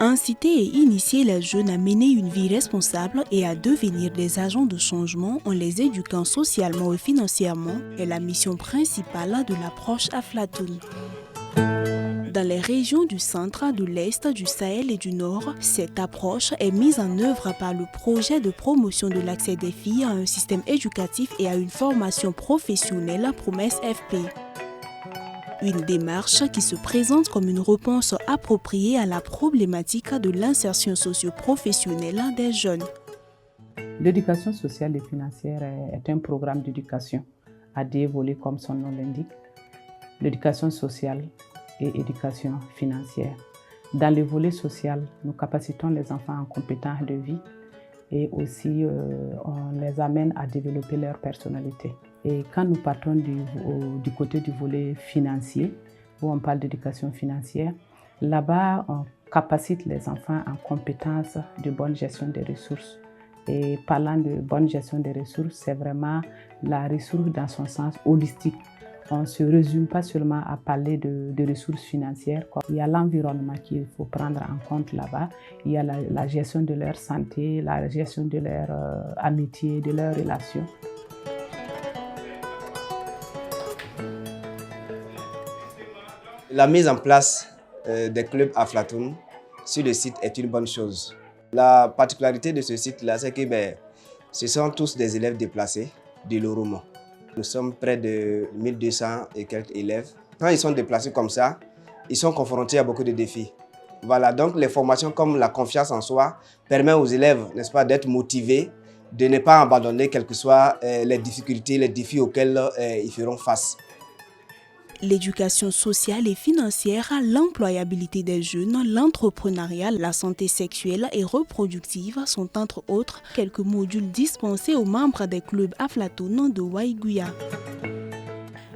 Inciter et initier les jeunes à mener une vie responsable et à devenir des agents de changement en les éduquant socialement et financièrement est la mission principale de l'approche Aflatoon. Dans les régions du centre, de l'Est, du Sahel et du Nord, cette approche est mise en œuvre par le projet de promotion de l'accès des filles à un système éducatif et à une formation professionnelle Promesse FP. Une démarche qui se présente comme une réponse appropriée à la problématique de l'insertion socio-professionnelle des jeunes. L'éducation sociale et financière est un programme d'éducation à deux volets comme son nom l'indique, l'éducation sociale et éducation financière. Dans le volet social, nous capacitons les enfants en compétences de vie et aussi on les amène à développer leur personnalité. Et quand nous partons du côté du volet financier, où on parle d'éducation financière, là-bas on capacite les enfants en compétences de bonne gestion des ressources. Et parlant de bonne gestion des ressources, c'est vraiment la ressource dans son sens holistique. On ne se résume pas seulement à parler de ressources financières. Il y a l'environnement qu'il faut prendre en compte là-bas. Il y a la gestion de leur santé, la gestion de leur amitié, de leurs relations. La mise en place des clubs Aflatoon sur le site est une bonne chose. La particularité de ce site-là, c'est que ce sont tous des élèves déplacés de l'Oromo. Nous sommes près de 1200 et quelques élèves. Quand ils sont déplacés comme ça, ils sont confrontés à beaucoup de défis. Voilà, donc les formations comme la confiance en soi permettent aux élèves, n'est-ce pas, d'être motivés, de ne pas abandonner quelles que soient les difficultés, les défis auxquels ils feront face. L'éducation sociale et financière, l'employabilité des jeunes, l'entrepreneuriat, la santé sexuelle et reproductive sont entre autres quelques modules dispensés aux membres des clubs Aflatoon de Waiguya.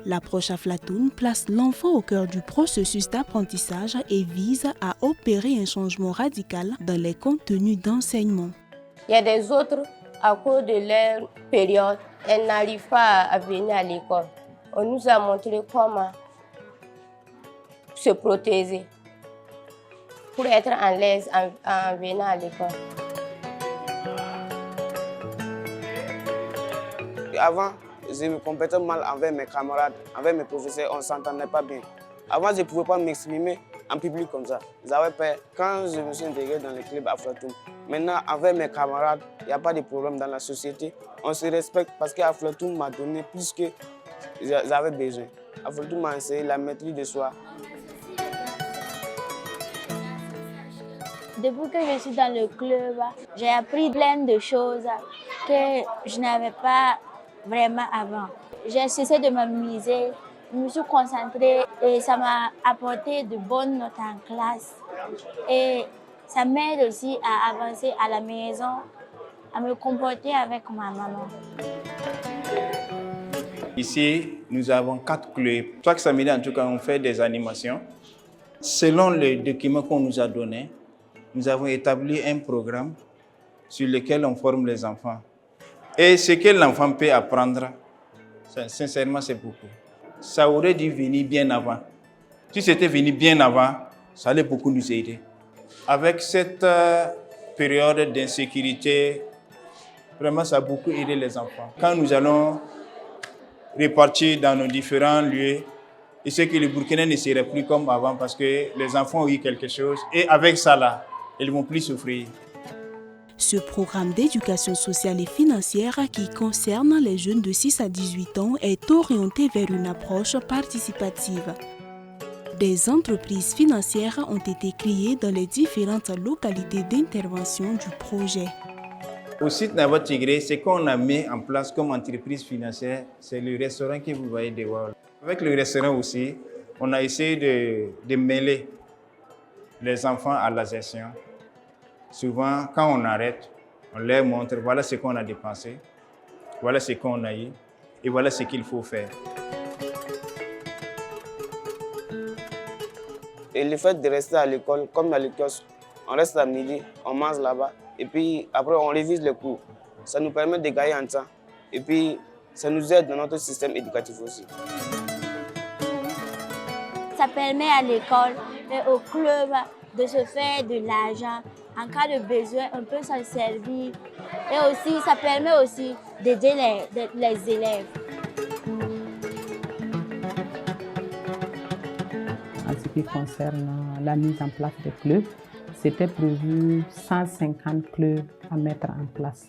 L'approche Aflatoon place l'enfant au cœur du processus d'apprentissage et vise à opérer un changement radical dans les contenus d'enseignement. Il y a des autres, à cause de leur période, elles n'arrivent pas à venir à l'école. On nous a montré comment se protéger pour être à l'aise en venant à l'école. Avant, je me comportais mal envers mes camarades, envers mes professeurs, on ne s'entendait pas bien. Avant, je ne pouvais pas m'exprimer en public comme ça. J'avais peur. Quand je me suis intégré dans le club Aflatoon, maintenant, avec mes camarades, il n'y a pas de problème dans la société. On se respecte parce qu'Aflatoon m'a donné plus que j'avais besoin. Aflatoon m'a enseigné la maîtrise de soi. Depuis que je suis dans le club, j'ai appris plein de choses que je n'avais pas vraiment avant. J'ai cessé de m'amuser, je me suis concentrée et ça m'a apporté de bonnes notes en classe. Et ça m'aide aussi à avancer à la maison, à me comporter avec ma maman. Ici, nous avons 4 clubs. Chaque samedi, en tout cas, on fait des animations. Selon les documents qu'on nous a donnés, nous avons établi un programme sur lequel on forme les enfants. Et ce que l'enfant peut apprendre, sincèrement, c'est beaucoup. Ça aurait dû venir bien avant. Si c'était venu bien avant, ça allait beaucoup nous aider. Avec cette période d'insécurité, vraiment, ça a beaucoup aidé les enfants. Quand nous allons répartis dans nos différents lieux, et c'est que le Burkina ne serait plus comme avant parce que les enfants ont eu quelque chose et avec ça là, ils ne vont plus souffrir. Ce programme d'éducation sociale et financière qui concerne les jeunes de 6 à 18 ans est orienté vers une approche participative. Des entreprises financières ont été créées dans les différentes localités d'intervention du projet. Au site Nava Tigré, ce qu'on a mis en place comme entreprise financière, c'est le restaurant que vous voyez dehors. Avec le restaurant aussi, on a essayé de mêler les enfants à la gestion. Souvent, quand on arrête, on leur montre, voilà ce qu'on a dépensé, voilà ce qu'on a eu et voilà ce qu'il faut faire. Et le fait de rester à l'école, comme dans le kiosque, on reste à midi, on mange là-bas. Et puis après, on révise les cours. Ça nous permet de gagner en temps. Et puis, ça nous aide dans notre système éducatif aussi. Ça permet à l'école et au club de se faire de l'argent. En cas de besoin, on peut s'en servir. Et aussi, ça permet aussi d'aider les élèves. En ce qui concerne la mise en place des clubs, c'était prévu 150 clubs à mettre en place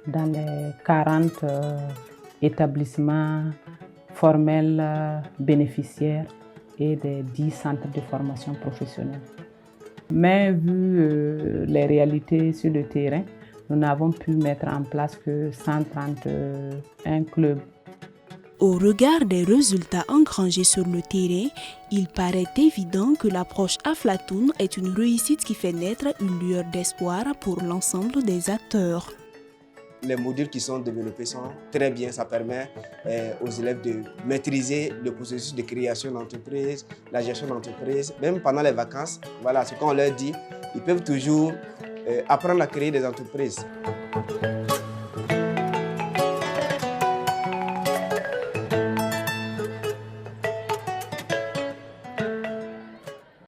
dans les 40 établissements formels bénéficiaires et des 10 centres de formation professionnelle. Mais vu les réalités sur le terrain, nous n'avons pu mettre en place que 131 clubs. Au regard des résultats engrangés sur le terrain, il paraît évident que l'approche Aflatoon est une réussite qui fait naître une lueur d'espoir pour l'ensemble des acteurs. Les modules qui sont développés sont très bien. Ça permet aux élèves de maîtriser le processus de création d'entreprise, la gestion d'entreprise. Même pendant les vacances, voilà, ce qu'on leur dit, ils peuvent toujours apprendre à créer des entreprises.